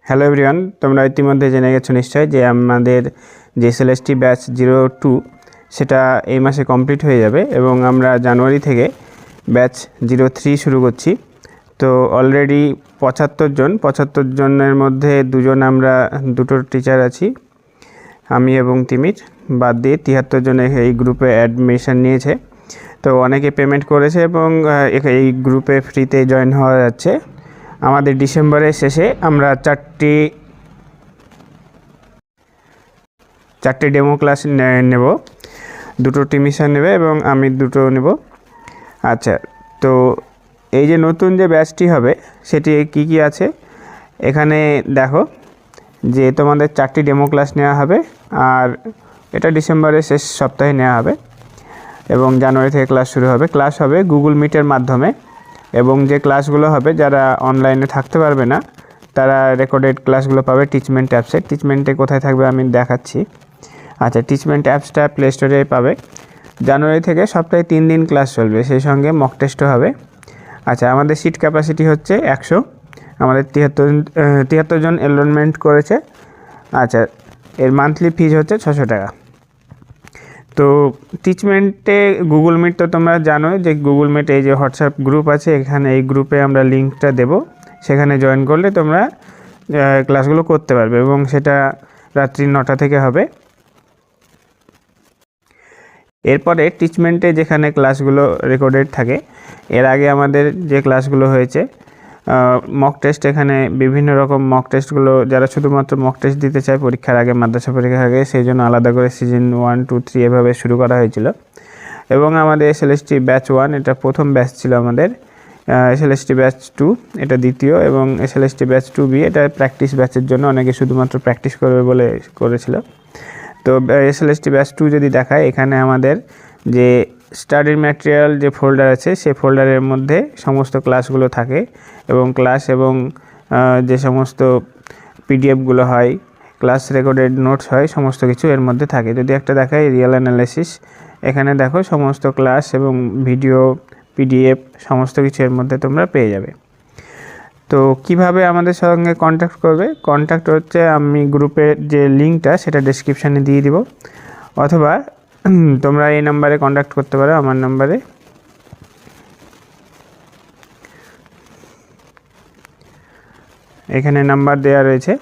Hello everyone, তোমরা ইতিমধ্যে জেনে গেছো নিশ্চয় যে আমাদের যে এসএলএসটি ব্যাচ 02 সেটা এই মাসে কমপ্লিট হয়ে যাবে এবং আমরা জানুয়ারি থেকে ব্যাচ 03 শুরু করছি। তো অলরেডি 75 জনের মধ্যে আমরা দুটো টিচার আছি, আমি এবং তিমির, বাদ দিয়ে 73 জন এই গ্রুপে অ্যাডমিশন নিয়েছে। তো অনেকে পেমেন্ট করেছে এবং এই গ্রুপে ফ্রিতে জয়েন হওয়া যাচ্ছে। আমাদের ডিসেম্বরের শেষে আমরা চারটে ডেমো ক্লাস নেব, দুটো টিমিশন নেবে এবং আমি দুটো নেব। আচ্ছা, তো এই যে নতুন যে ব্যাচটি হবে সেটি কি কি আছে এখানে দেখো, যে তোমাদের 4টি ডেমো ক্লাস নেওয়া হবে আর এটা ডিসেম্বরের শেষ সপ্তাহে নেওয়া হবে এবং জানুয়ারি থেকে ক্লাস শুরু হবে। ক্লাস হবে গুগল মিটের মাধ্যমে এবং যে ক্লাসগুলো হবে, যারা অনলাইনে থাকতে পারবে না তারা রেকর্ডেড ক্লাসগুলো পাবে টিচমেন্ট অ্যাপসে। টিচমেন্টে কোথায় থাকবে আমি দেখাচ্ছি। আচ্ছা, টিচমেন্ট অ্যাপসটা প্লে স্টোরে পাবে। জানুয়ারি থেকে সপ্তাহে 3 দিন ক্লাস চলবে, সেই সঙ্গে মক টেস্টও হবে। আচ্ছা, আমাদের সিট ক্যাপাসিটি হচ্ছে 100, আমাদের 73 জন এনরোলমেন্ট করেছে। আচ্ছা, এর মান্থলি ফিজ হচ্ছে 600 টাকা। তো টিচমেন্টে গুগল মিট তো তোমরা জানোই যে গুগল মিট এই যে হোয়াটসঅ্যাপ গ্রুপ আছে, এখানে এই গ্রুপে আমরা লিঙ্কটা দেব, সেখানে জয়েন করলে তোমরা ক্লাসগুলো করতে পারবে এবং সেটা রাত্রি 9টা থেকে হবে। এরপরে টিচমেন্টে যেখানে ক্লাসগুলো রেকর্ডেড থাকে, এর আগে আমাদের যে ক্লাসগুলো হয়েছে মক টেস্ট, এখানে বিভিন্ন রকম মক টেস্টগুলো, যারা শুধুমাত্র মক টেস্ট দিতে চায় পরীক্ষার আগে, মাদ্রাসা পরীক্ষার আগে, সেই জন্য আলাদা করে সিজন 1, 2, 3 এভাবে শুরু করা হয়েছিল। এবং আমাদের এসএলএসটি ব্যাচ 1 এটা প্রথম ব্যাচ ছিল, আমাদের এসএলএসটি ব্যাচ 2 এটা দ্বিতীয়, এবং এসএলএসটি ব্যাচ 2B এটা প্র্যাকটিস ব্যাচের জন্য, অনেকে শুধুমাত্র প্র্যাকটিস করবে বলে করেছিল। তো এসএলএসটি ব্যাচ 2 যদি দেখায়, এখানে আমাদের যে স্টাডি ম্যাটেরিয়াল যে ফোল্ডার আছে, সেই ফোল্ডারের মধ্যে সমস্ত ক্লাসগুলো থাকে এবং ক্লাস এবং যে সমস্ত পিডিএফগুলো হয়, ক্লাস রেকর্ডেড নোটস হয়, সমস্ত কিছু এর মধ্যে থাকে। যদি একটা দেখায় রিয়েল অ্যানালাইসিস, এখানে দেখো সমস্ত ক্লাস এবং ভিডিও, পিডিএফ সমস্ত কিছু এর মধ্যে তোমরা পেয়ে যাবে। তো কিভাবে আমাদের সঙ্গে কন্ট্যাক্ট করবে? কন্ট্যাক্ট হচ্ছে, আমি গ্রুপের যে লিঙ্কটা সেটা ডেসক্রিপশানে দিয়ে দিব, অথবা তোমরা এই নাম্বারে কন্ট্যাক্ট করতে পারো, আমার নাম্বারে। এখানে নাম্বার দেওয়া রয়েছে।